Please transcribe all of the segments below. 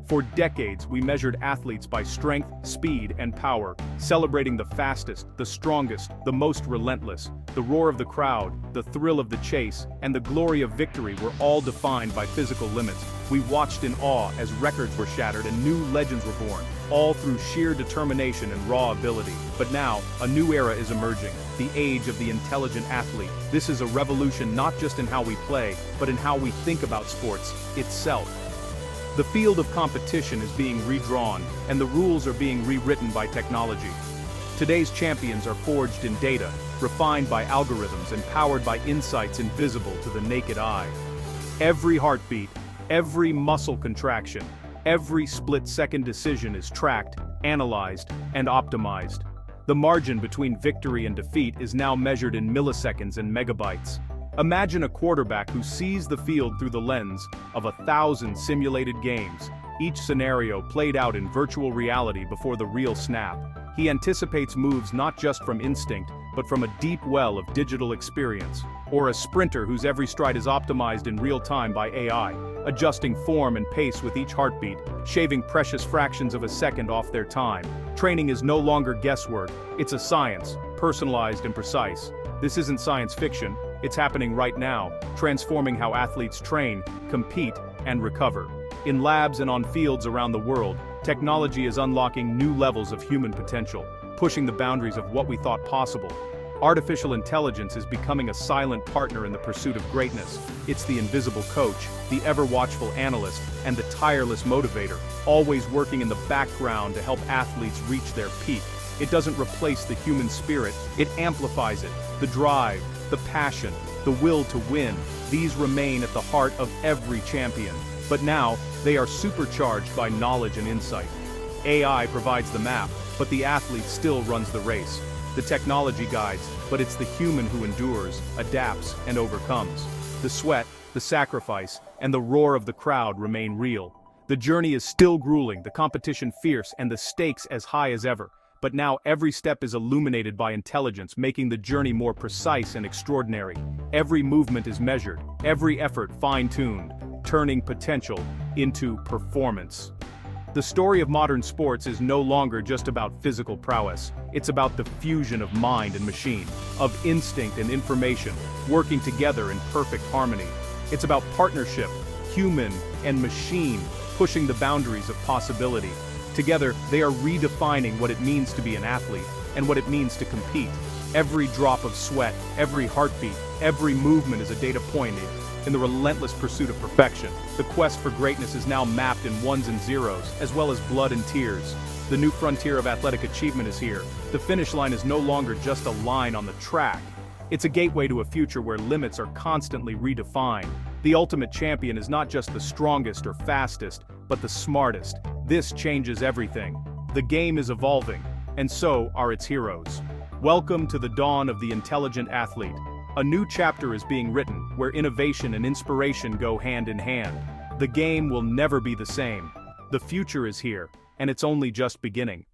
For decades, we measured athletes by strength, speed, and power, celebrating the fastest, the strongest, the most relentless. The roar of the crowd, the thrill of the chase, and the glory of victory were all defined by physical limits. We watched in awe as records were shattered and new legends were born, all through sheer determination and raw ability. But now, a new era is emerging, the age of the intelligent athlete. This is a revolution not just in how we play, but in how we think about sports itself. The field of competition is being redrawn, and the rules are being rewritten by technology. Today's champions are forged in data, refined by algorithms and powered by insights invisible to the naked eye. Every heartbeat, every muscle contraction, every split-second decision is tracked, analyzed, and optimized. The margin between victory and defeat is now measured in milliseconds and megabytes. Imagine a quarterback who sees the field through the lens of 1,000 simulated games, each scenario played out in virtual reality before the real snap. He anticipates moves not just from instinct, but from a deep well of digital experience. Or a sprinter whose every stride is optimized in real time by AI, adjusting form and pace with each heartbeat, shaving precious fractions of a second off their time. Training is no longer guesswork, it's a science, personalized and precise. This isn't science fiction, it's happening right now, transforming how athletes train, compete, and recover. In labs and on fields around the world, technology is unlocking new levels of human potential, pushing the boundaries of what we thought possible. Artificial intelligence is becoming a silent partner in the pursuit of greatness. It's the invisible coach, the ever-watchful analyst, and the tireless motivator, always working in the background to help athletes reach their peak. It doesn't replace the human spirit, it amplifies it. The drive, the passion, the will to win, these remain at the heart of every champion. But now, they are supercharged by knowledge and insight. AI provides the map, but the athlete still runs the race. The technology guides, but it's the human who endures, adapts, and overcomes. The sweat, the sacrifice, and the roar of the crowd remain real. The journey is still grueling, the competition fierce, and the stakes as high as ever. But now every step is illuminated by intelligence, making the journey more precise and extraordinary. Every movement is measured, every effort fine-tuned, turning potential into performance. The story of modern sports is no longer just about physical prowess. It's about the fusion of mind and machine, of instinct and information, working together in perfect harmony. It's about partnership, human and machine, pushing the boundaries of possibility. Together, they are redefining what it means to be an athlete, and what it means to compete. Every drop of sweat, every heartbeat, every movement is a data point in the relentless pursuit of perfection. The quest for greatness is now mapped in ones and zeros, as well as blood and tears. The new frontier of athletic achievement is here. The finish line is no longer just a line on the track. It's a gateway to a future where limits are constantly redefined. The ultimate champion is not just the strongest or fastest, but the smartest. This changes everything. The game is evolving, and so are its heroes. Welcome to the dawn of the intelligent athlete. A new chapter is being written, where innovation and inspiration go hand in hand. The game will never be the same. The future is here, and it's only just beginning.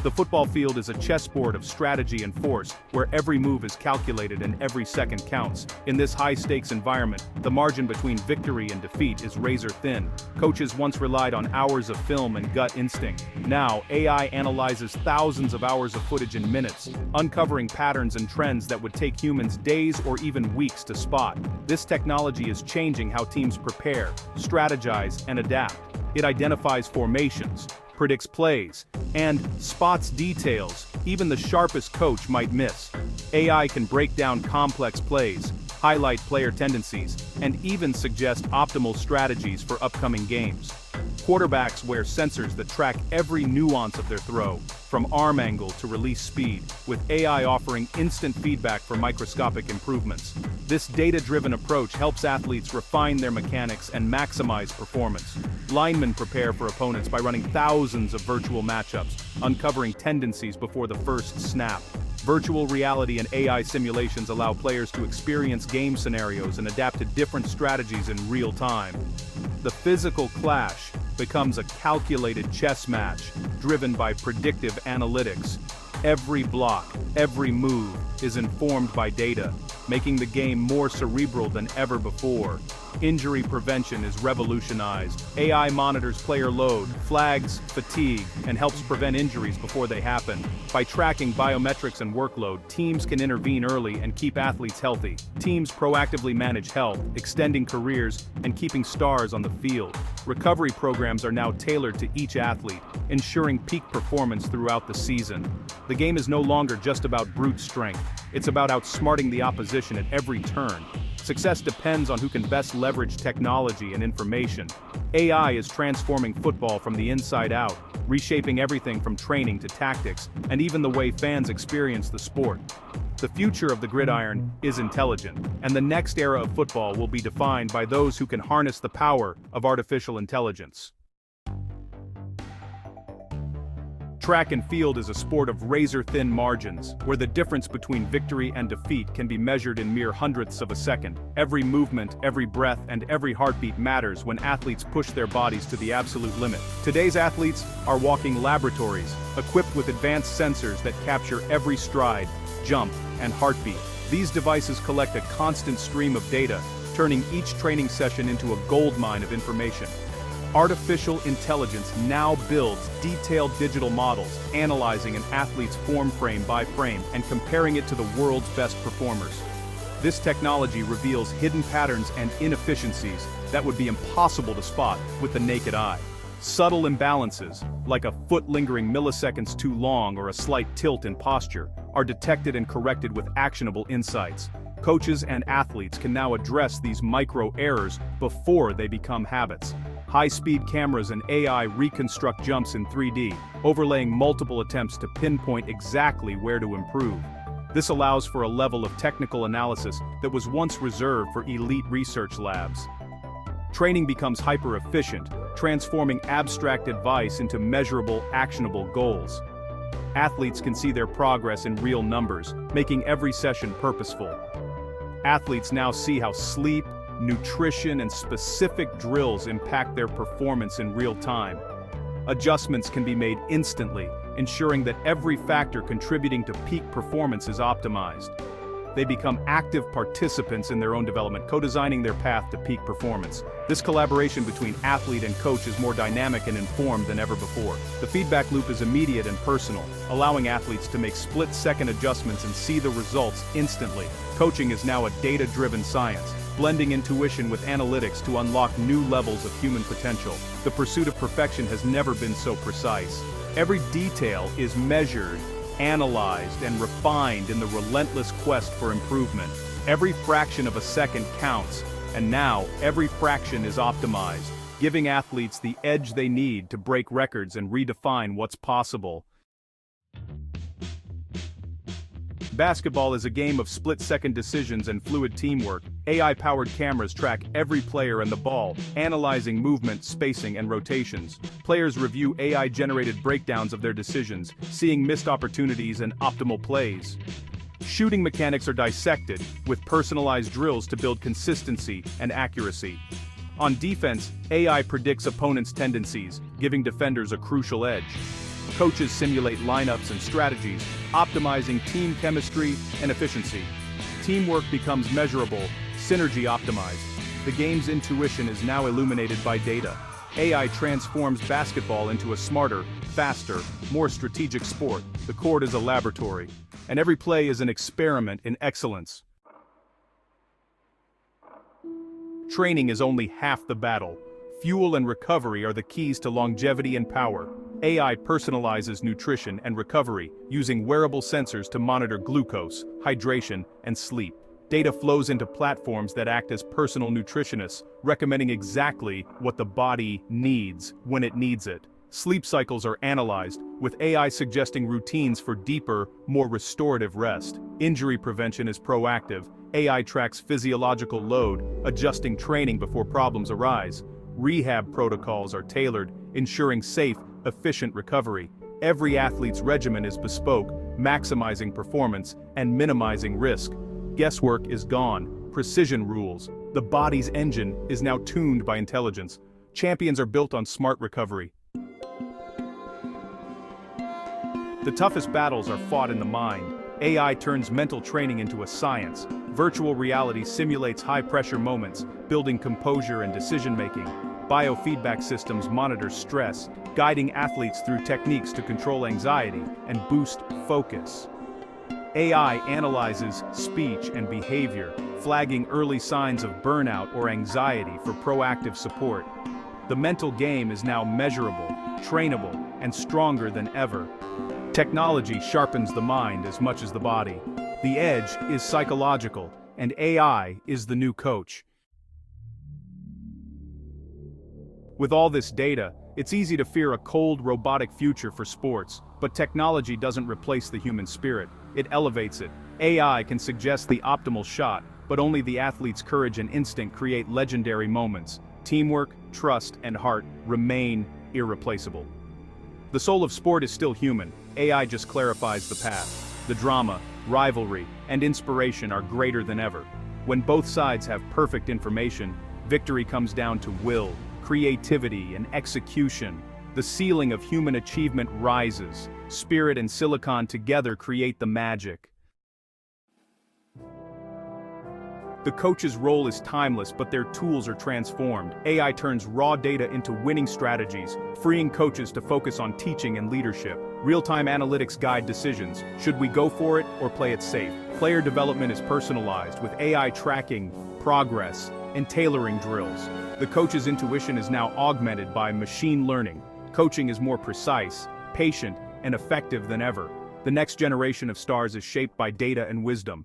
The football field is a chessboard of strategy and force, where every move is calculated and every second counts. In this high-stakes environment, the margin between victory and defeat is razor-thin. Coaches once relied on hours of film and gut instinct. Now, AI analyzes thousands of hours of footage in minutes, uncovering patterns and trends that would take humans days or even weeks to spot. This technology is changing how teams prepare, strategize, and adapt. It identifies formations, predicts plays, and spots details even the sharpest coach might miss. AI can break down complex plays, highlight player tendencies, and even suggest optimal strategies for upcoming games. Quarterbacks wear sensors that track every nuance of their throw, from arm angle to release speed, with AI offering instant feedback for microscopic improvements. This data-driven approach helps athletes refine their mechanics and maximize performance. Linemen prepare for opponents by running thousands of virtual matchups, uncovering tendencies before the first snap. Virtual reality and AI simulations allow players to experience game scenarios and adapt to different strategies in real time. The physical clash becomes a calculated chess match, driven by predictive analytics. Every block, every move is informed by data, making the game more cerebral than ever before. Injury prevention is revolutionized. AI monitors player load, flags fatigue, and helps prevent injuries before they happen. By tracking biometrics and workload, teams can intervene early and keep athletes healthy. Teams proactively manage health, extending careers, and keeping stars on the field. Recovery programs are now tailored to each athlete, ensuring peak performance throughout the season. The game is no longer just about brute strength. It's about outsmarting the opposition at every turn. Success depends on who can best leverage technology and information. AI is transforming football from the inside out, reshaping everything from training to tactics, and even the way fans experience the sport. The future of the gridiron is intelligent, and the next era of football will be defined by those who can harness the power of artificial intelligence. Track and field is a sport of razor-thin margins, where the difference between victory and defeat can be measured in mere hundredths of a second. Every movement, every breath, and every heartbeat matters when athletes push their bodies to the absolute limit. Today's athletes are walking laboratories, equipped with advanced sensors that capture every stride, jump, and heartbeat. These devices collect a constant stream of data, turning each training session into a goldmine of information. Artificial intelligence now builds detailed digital models, analyzing an athlete's form frame by frame and comparing it to the world's best performers. This technology reveals hidden patterns and inefficiencies that would be impossible to spot with the naked eye. Subtle imbalances, like a foot lingering milliseconds too long or a slight tilt in posture, are detected and corrected with actionable insights. Coaches and athletes can now address these micro errors before they become habits. High-speed cameras and AI reconstruct jumps in 3D, overlaying multiple attempts to pinpoint exactly where to improve. This allows for a level of technical analysis that was once reserved for elite research labs. Training becomes hyper-efficient, transforming abstract advice into measurable, actionable goals. Athletes can see their progress in real numbers, making every session purposeful. Athletes now see how sleep, nutrition, and specific drills impact their performance in real time. Adjustments can be made instantly, ensuring that every factor contributing to peak performance is optimized. They become active participants in their own development, co-designing their path to peak performance. This collaboration between athlete and coach is more dynamic and informed than ever before. The feedback loop is immediate and personal, allowing athletes to make split-second adjustments and see the results instantly. Coaching is now a data-driven science, blending intuition with analytics to unlock new levels of human potential. The pursuit of perfection has never been so precise. Every detail is measured, analyzed, and refined in the relentless quest for improvement. Every fraction of a second counts, and now every fraction is optimized, giving athletes the edge they need to break records and redefine what's possible. Basketball is a game of split-second decisions and fluid teamwork. AI-powered cameras track every player and the ball, analyzing movement, spacing, and rotations. Players review AI-generated breakdowns of their decisions, seeing missed opportunities and optimal plays. Shooting mechanics are dissected, with personalized drills to build consistency and accuracy. On defense, AI predicts opponents' tendencies, giving defenders a crucial edge. Coaches simulate lineups and strategies, optimizing team chemistry and efficiency. Teamwork becomes measurable, synergy optimized. The game's intuition is now illuminated by data. AI transforms basketball into a smarter, faster, more strategic sport. The court is a laboratory, and every play is an experiment in excellence. Training is only half the battle. Fuel and recovery are the keys to longevity and power. AI personalizes nutrition and recovery, using wearable sensors to monitor glucose, hydration, and sleep. Data flows into platforms that act as personal nutritionists, recommending exactly what the body needs when it needs it. Sleep cycles are analyzed, with AI suggesting routines for deeper, more restorative rest. Injury prevention is proactive. AI tracks physiological load, adjusting training before problems arise. Rehab protocols are tailored, ensuring safe, efficient recovery. Every athlete's regimen is bespoke, maximizing performance and minimizing risk. Guesswork is gone, precision rules. The body's engine is now tuned by intelligence. Champions are built on smart recovery. The toughest battles are fought in the mind. AI turns mental training into a science. Virtual reality simulates high-pressure moments, building composure and decision-making. Biofeedback systems monitor stress, guiding athletes through techniques to control anxiety and boost focus. AI analyzes speech and behavior, flagging early signs of burnout or anxiety for proactive support. The mental game is now measurable, trainable, and stronger than ever. Technology sharpens the mind as much as the body. The edge is psychological, and AI is the new coach. With all this data, it's easy to fear a cold, robotic future for sports, but technology doesn't replace the human spirit, it elevates it. AI can suggest the optimal shot, but only the athlete's courage and instinct create legendary moments. Teamwork, trust, and heart remain irreplaceable. The soul of sport is still human, AI just clarifies the path. The drama, rivalry, and inspiration are greater than ever. When both sides have perfect information, victory comes down to will, creativity, and execution. The ceiling of human achievement rises. Spirit and silicon together create the magic. The coach's role is timeless, but their tools are transformed. AI turns raw data into winning strategies, freeing coaches to focus on teaching and leadership. Real-time analytics guide decisions. Should we go for it or play it safe? Player development is personalized, with AI tracking progress and tailoring drills. The coach's intuition is now augmented by machine learning. Coaching is more precise, patient, and effective than ever. The next generation of stars is shaped by data and wisdom.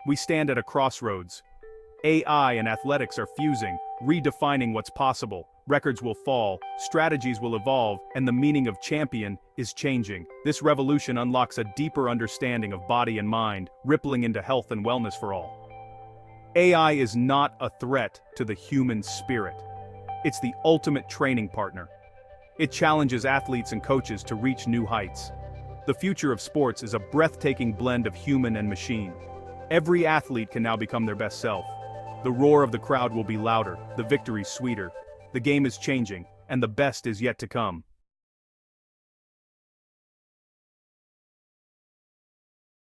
We stand at a crossroads. AI and athletics are fusing, redefining what's possible. Records will fall, strategies will evolve, and the meaning of champion is changing. This revolution unlocks a deeper understanding of body and mind, rippling into health and wellness for all. AI is not a threat to the human spirit. It's the ultimate training partner. It challenges athletes and coaches to reach new heights. The future of sports is a breathtaking blend of human and machine. Every athlete can now become their best self. The roar of the crowd will be louder, the victory sweeter. The game is changing, and the best is yet to come.